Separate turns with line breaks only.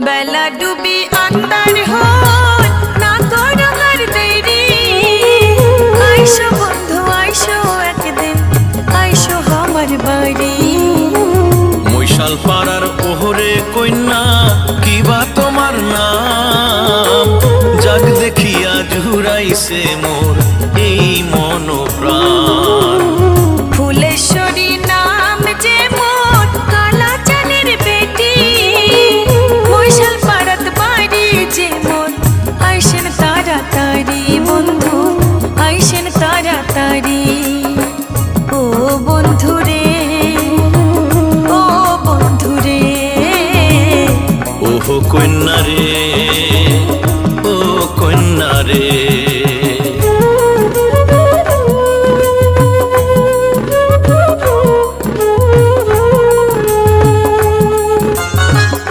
বেলা ডুবি আন্ধার হয় না করো আর দেরি। আইসো বন্ধু আইসো একদিন আইসো আমার বাড়ি।
মৈশাল পাড়ার ওহরে কন্যা কিবা তোমার নাম, যাক দেখিয়া জুড়াইছে মোর এই মনোপ্রাণ।
ফুলেশ্বরী নাম যে মোর কালা চাঁদের বেটি, মৈশাল পাড়াত বাড়ি যে মোর আইসেন তাড়াতাড়ি বন্ধু আইসেন তাড়াতাড়ি। ও বন্ধু রে ও বন্ধু রে
ওহো কন্যা রে ও কন্যা রে।